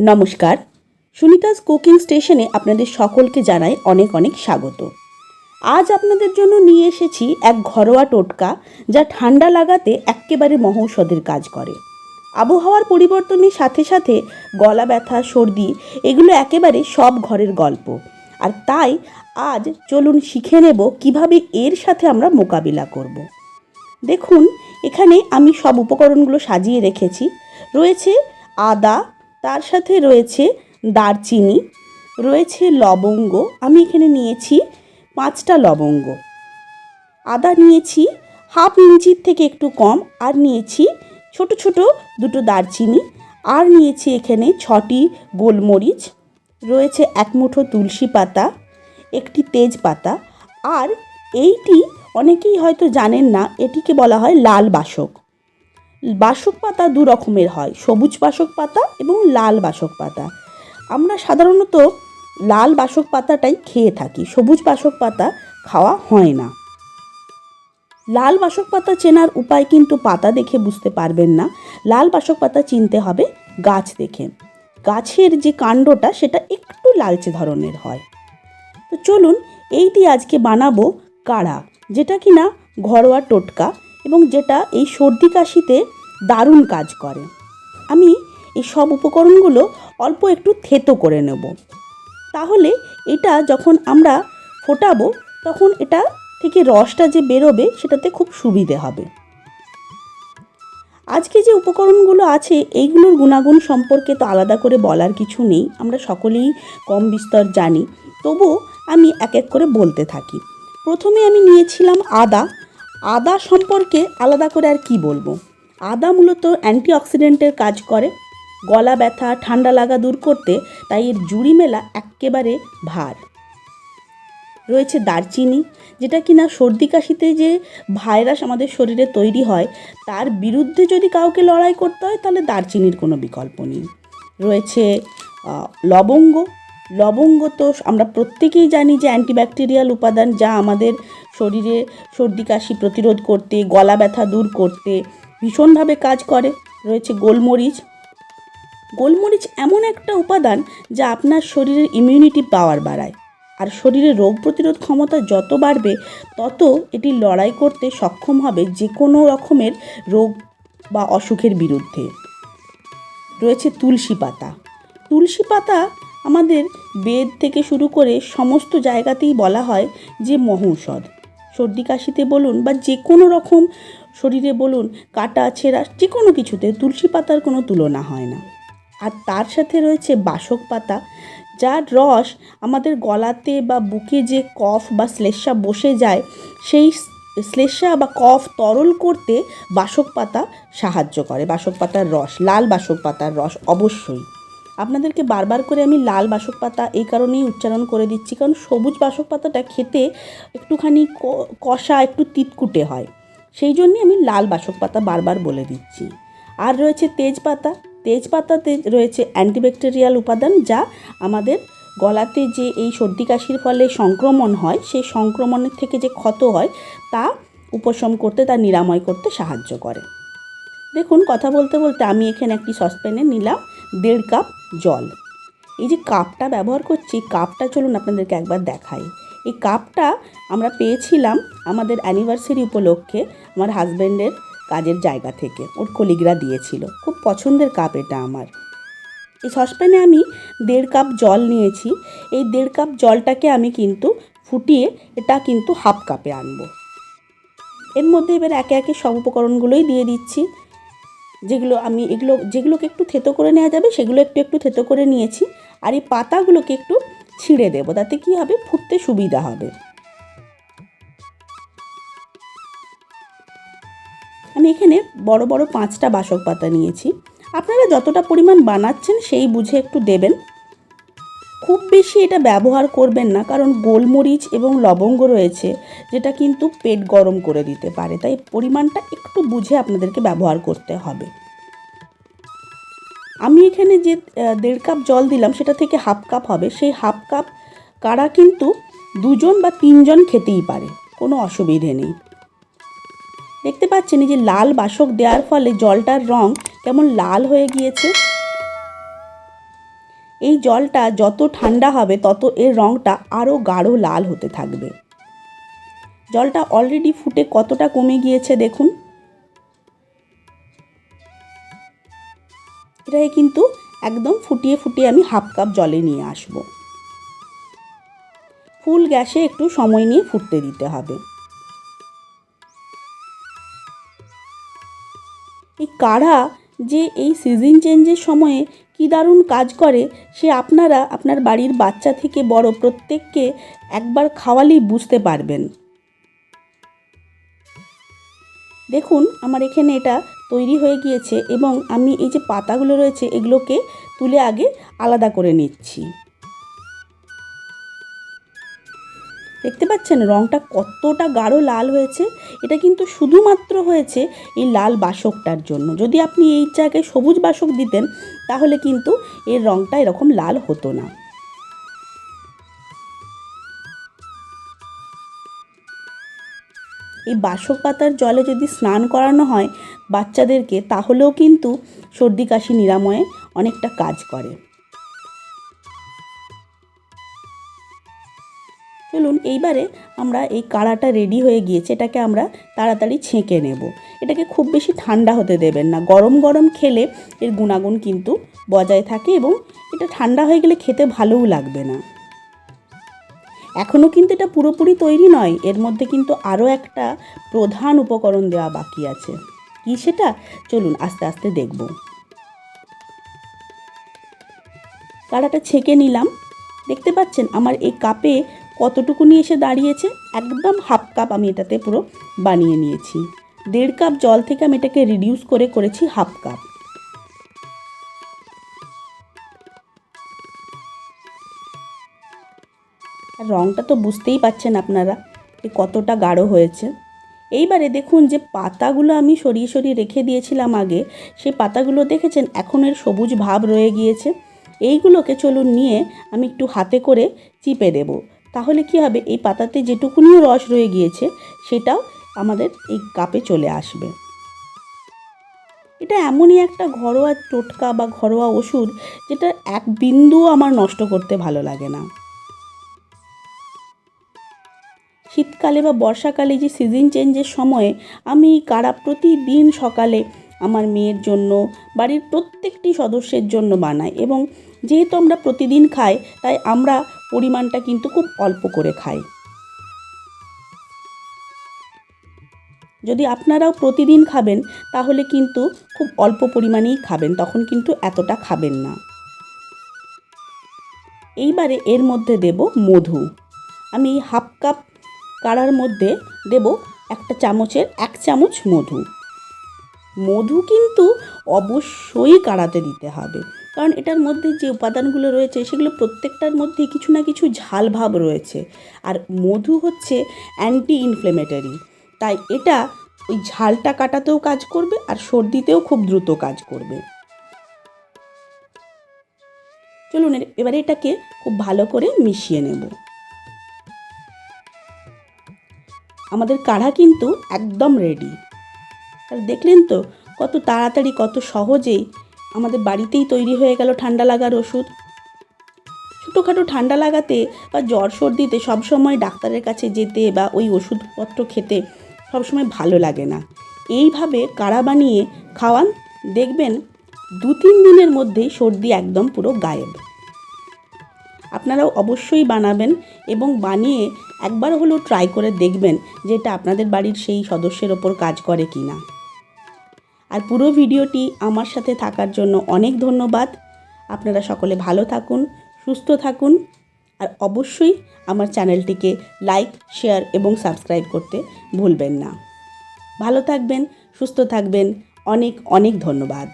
নমস্কার, সুনিতাস কুকিং স্টেশনে আপনাদের সকলকে জানাই অনেক অনেক স্বাগত। আজ আপনাদের জন্য নিয়ে এসেছি এক ঘরোয়া টোটকা, যা ঠান্ডা লাগাতে এক্কেবারে মহৌষধের কাজ করে। আবহাওয়ার পরিবর্তনের সাথে সাথে গলা ব্যথা, সর্দি এগুলো একেবারে সব ঘরের গল্প। আর তাই আজ চলুন শিখে নেব কিভাবে এর সাথে আমরা মোকাবিলা করব। দেখুন, এখানে আমি সব উপকরণগুলো সাজিয়ে রেখেছি। রয়েছে আদা, তার সাথে রয়েছে দারচিনি, রয়েছে লবঙ্গ। আমি এখানে নিয়েছি 5টা লবঙ্গ। আদা নিয়েছি হাফ ইঞ্চির থেকে একটু কম, আর নিয়েছি ছোট ছোট 2টো দারচিনি, আর নিয়েছি এখানে 6টি গোলমরিচ, রয়েছে 1 মুঠো তুলসী পাতা, একটি তেজপাতা, আর এইটি অনেকেই হয়তো জানেন না, এটিকে বলা হয় লাল বাসক। বাসক পাতা 2 রকমের হয়, সবুজ বাসক পাতা এবং লাল বাসক পাতা। আমরা সাধারণত লাল বাসক পাতাটাই খেয়ে থাকি, সবুজ বাসক পাতা খাওয়া হয় না। লাল বাসক পাতা চেনার উপায় কিন্তু পাতা দেখে বুঝতে পারবেন না, লাল বাসক পাতা চিনতে হবে গাছ দেখে। গাছের যে কাণ্ডটা সেটা একটু লালচে ধরনের হয়। তো চলুন, এই দিয়ে আজকে বানাবো কাড়া, যেটা কিনা ঘরোয়া টোটকা এবং যেটা এই সর্দি কাশিতে দারুণ কাজ করে। আমি এই সব উপকরণগুলো অল্প একটু থেতো করে নেব, তাহলে এটা যখন আমরা ফোটাবো তখন এটা থেকে রসটা যে বেরোবে সেটাতে খুব সুবিধে হবে। আজকে যে উপকরণগুলো আছে এইগুলোর গুণাগুণ সম্পর্কে তো আলাদা করে বলার কিছু নেই, আমরা সকলেই কম বিস্তর জানি, তবুও আমি এক এক করে বলতে থাকি। প্রথমে আমি নিয়েছিলাম আদা। আদা সম্পর্কে আলাদা করে আর কি বলবো। আদা মূলত অ্যান্টিঅক্সিডেন্টের কাজ করে, গলা ব্যথা, ঠান্ডা লাগা দূর করতে, তাই এর জুড়ি মেলা এক্কেবারে ভার। রয়েছে দারচিনি, যেটা কিনা সর্দি কাশিতে যে ভাইরাস আমাদের শরীরে তৈরি হয় তার বিরুদ্ধে যদি কাউকে লড়াই করতে হয় তাহলে দারচিনির কোনো বিকল্প নেই। রয়েছে লবঙ্গ। লবঙ্গ তো আমরা প্রত্যেকেই জানি যে অ্যান্টিব্যাকটেরিয়াল উপাদান, যা আমাদের শরীরে সর্দি কাশি প্রতিরোধ করতে, গলা ব্যথা দূর করতে ভীষণভাবে কাজ করে। রয়েছে গোলমরিচ। গোলমরিচ এমন একটা উপাদান যা আপনার শরীরের ইমিউনিটি পাওয়ার বাড়ায়, আর শরীরে রোগ প্রতিরোধ ক্ষমতা যত বাড়বে তত এটি লড়াই করতে সক্ষম হবে যে কোনো রকমের রোগ বা অসুখের বিরুদ্ধে। রয়েছে তুলসী পাতা। তুলসী পাতা আমাদের বেদ থেকে শুরু করে সমস্ত জায়গাতেই বলা হয় যে মহৌষধ। সর্দি কাশিতে বলুন বা যে কোনো রকম শরীরে বলুন, কাটা ছেঁড়া যে কোনো কিছুতে তুলসী পাতার কোনো তুলনা হয় না। আর তার সাথে রয়েছে বাসক পাতা, যার রস আমাদের গলাতে বা বুকে যে কফ বা শ্লেষ্মা বসে যায় সেই শ্লেষ্মা বা কফ তরল করতে বাসক পাতা সাহায্য করে। বাসক পাতার রস, লাল বাসক পাতার রস অবশ্যই। আপনাদেরকে বারবার করে আমি লাল বাসক পাতা এই কারণেই উচ্চারণ করে দিচ্ছি, কারণ সবুজ বাসক পাতাটা খেতে একটুখানি কষা, একটু তিতকুটে হয়, সেই জন্যই আমি লাল বাসক পাতা বারবার বলে দিচ্ছি। আর রয়েছে তেজপাতা। তেজপাতাতে রয়েছে অ্যান্টিব্যাকটেরিয়াল উপাদান, যা আমাদের গলাতে যে এই সর্দি কাশির ফলে সংক্রমণ হয় সেই সংক্রমণের থেকে যে ক্ষত হয় তা উপশম করতে, তা নিরাময় করতে সাহায্য করে। দেখুন, কথা বলতে বলতে আমি এখানে একটি সসপ্যানে নিলাম 1.5 কাপ জল। এই যে কাপটা ব্যবহার করছি, কাপটা চলুন আপনাদেরকে একবার দেখাই। এই কাপটা আমরা পেয়েছিলাম আমাদের অ্যানিভার্সারি উপলক্ষে আমার হাজব্যান্ডের কাজের জায়গা থেকে, ওর কলিগরা দিয়েছিল। খুব পছন্দের কাপ এটা আমার। এই সসপ্যানে আমি 1.5 কাপ জল নিয়েছি। এই 1.5 কাপ জলটাকে আমি কিন্তু ফুটিয়ে এটা কিন্তু হাফ কাপে আনবো। এর মধ্যে এবার একে একে সব উপকরণগুলোই দিয়ে দিচ্ছি। যেগুলোকে একটু থেতো করে নেওয়া যাবে সেগুলো একটু একটু থেতো করে নিয়েছি। আর এই পাতাগুলোকে একটু ছিঁড়ে দেবো, তাতে কি হবে, ফুটতে সুবিধা হবে। আমি এখানে বড় বড় 5টা বাসক পাতা নিয়েছি। আপনারা যতটা পরিমাণ বানাচ্ছেন সেই বুঝে একটু দেবেন। খুব বেশি এটা ব্যবহার করবেন না, কারণ গোলমরিচ এবং লবঙ্গ রয়েছে যেটা কিন্তু পেট গরম করে দিতে পারে, তাই পরিমাণটা একটু বুঝে আপনাদেরকে ব্যবহার করতে হবে। আমি এখানে যে 1.5 কাপ জল দিলাম সেটা থেকে হাফ কাপ হবে। সেই হাফ কাপ কাড়া কিন্তু 2 জন বা 3 জন খেতেই পারে, কোনো অসুবিধে নেই। দেখতে পাচ্ছেন এই যে লাল বাসক দেওয়ার ফলে জলটার রং কেমন লাল হয়ে গিয়েছে। এই জলটা যত ঠান্ডা হবে তত এর রঙটা আরও গাঢ় লাল হতে থাকবে। জলটা অলরেডি ফুটে কতটা কমে গিয়েছে দেখুন। এটাকে কিন্তু একদম ফুটিয়ে ফুটিয়ে আমি হাফ কাপ জলে নিয়ে আসব। ফুল গ্যাসে একটু সময় নিয়ে ফুটতে দিতে হবে। এই কাঢ়া যে এই সিজন চেঞ্জের সময়ে কী দারুণ কাজ করে সে আপনারা আপনার বাড়ির বাচ্চা থেকে বড় প্রত্যেককে একবার খাওয়ালেই বুঝতে পারবেন। দেখুন আমার এখানে এটা তৈরি হয়ে গিয়েছে এবং আমি এই যে পাতাগুলো রয়েছে এগুলোকে তুলে আগে আলাদা করে নিচ্ছি। দেখতে পাচ্ছেন রঙটা কতটা গাঢ় লাল হয়েছে। এটা কিন্তু শুধুমাত্র হয়েছে এই লাল বাসকটার জন্য। যদি আপনি এই জায়গায় সবুজ বাসক দিতেন তাহলে কিন্তু এর রঙটা এরকম লাল হতো না। এই বাসক পাতার জলে যদি স্নান করানো হয় বাচ্চাদেরকে তাহলেও কিন্তু সর্দি কাশি নিরাময়ে অনেকটা কাজ করে। চলুন এইবারে আমরা এই কাড়াটা রেডি হয়ে গিয়েছে, এটাকে আমরা তাড়াতাড়ি ছেঁকে নেব। এটাকে খুব বেশি ঠান্ডা হতে দেবেন না, গরম গরম খেলে এর গুণাগুণ কিন্তু বজায় থাকে এবং এটা ঠান্ডা হয়ে গেলে খেতে ভালোও লাগবে না। এখনও কিন্তু এটা পুরোপুরি তৈরি নয়, এর মধ্যে কিন্তু আরও একটা প্রধান উপকরণ দেওয়া বাকি আছে। কী সেটা চলুন আস্তে আস্তে দেখব। কাড়াটা ছেঁকে নিলাম। দেখতে পাচ্ছেন আমার এই কাপে কতটুকু নিয়ে এসে দাঁড়িয়েছে, একদম হাফ কাপ আমি এটাতে পুরো বানিয়ে নিয়েছি। 1.5 কাপ জল থেকে আমি এটাকে রিডিউস করে করেছি হাফ কাপ। আর রঙটা তো বুঝতেই পাচ্ছেন আপনারা কতটা গাঢ় হয়েছে। এইবারে দেখুন যে পাতাগুলো আমি সরিয়ে সরিয়ে রেখে দিয়েছিলাম আগে, সেই পাতাগুলো দেখেছেন এখন এর সবুজ ভাব রয়ে গিয়েছে। এইগুলোকে চলুন নিয়ে আমি একটু হাতে করে চিপে দেব। তাহলে কি হবে, এই পাতাতে যেটুকুনিও রস রয়ে গিয়েছে সেটাও আমাদের এই কাপে চলে আসবে। এটা এমনই একটা ঘরোয়া টোটকা বা ঘরোয়া ওষুধ যেটা এক বিন্দুও আমার নষ্ট করতে ভালো লাগে না। শীতকালে বা বর্ষাকালে যে সিজন চেঞ্জের সময়ে আমি কাড়া প্রতিদিন সকালে আমার মেয়ের জন্য, বাড়ির প্রত্যেকটি সদস্যের জন্য বানাই এবং যেহেতু আমরা প্রতিদিন খাই তাই আমরা পরিমাণটা কিন্তু খুব অল্প করে খাই। যদি আপনারাও প্রতিদিন খাবেন তাহলে কিন্তু খুব অল্প পরিমাণেই খাবেন, তখন কিন্তু এতটা খাবেন না। এইবারে এর মধ্যে দেব মধু। আমি হাফ কাপ কাড়ার মধ্যে দেব 1 চামচ মধু। মধু কিন্তু অবশ্যই কাড়াতে দিতে হবে, কারণ এটার মধ্যে যে উপাদানগুলো রয়েছে সেগুলো প্রত্যেকটার মধ্যে কিছু না কিছু ঝাল ভাব রয়েছে। আর মধু হচ্ছে অ্যান্টি ইনফ্লেমেটরি, তাই এটা ওই ঝালটা কাটাতেও কাজ করবে আর সর্দিতেও খুব দ্রুত কাজ করবে। চলুন এবারে এটাকে খুব ভালো করে মিশিয়ে নেব। আমাদের কাঢ়া কিন্তু একদম রেডি। আর দেখলেন তো কত তাড়াতাড়ি কত সহজেই আমাদের বাড়িতেই তৈরি হয়ে গেল ঠান্ডা লাগার ওষুধ। ছোটোখাটো ঠান্ডা লাগাতে বা জ্বর সর্দিতে সবসময় ডাক্তারের কাছে যেতে বা ওই ওষুধপত্র খেতে সবসময় ভালো লাগে না। এইভাবে কাঢ়া বানিয়ে খাওয়ান, দেখবেন 2-3 দিনের মধ্যেই সর্দি একদম পুরো গায়েব। আপনারাও অবশ্যই বানাবেন এবং বানিয়ে একবার হলেও ট্রাই করে দেখবেন যে এটা আপনাদের বাড়ির সেই সদস্যের ওপর কাজ করে কি না। আর পুরো ভিডিওটি আমার সাথে থাকার জন্য অনেক ধন্যবাদ। আপনারা সকলে ভালো থাকুন, সুস্থ থাকুন আর অবশ্যই আমার চ্যানেলটিকে লাইক, শেয়ার এবং সাবস্ক্রাইব করতে ভুলবেন না। ভালো থাকবেন, সুস্থ থাকবেন। অনেক অনেক ধন্যবাদ।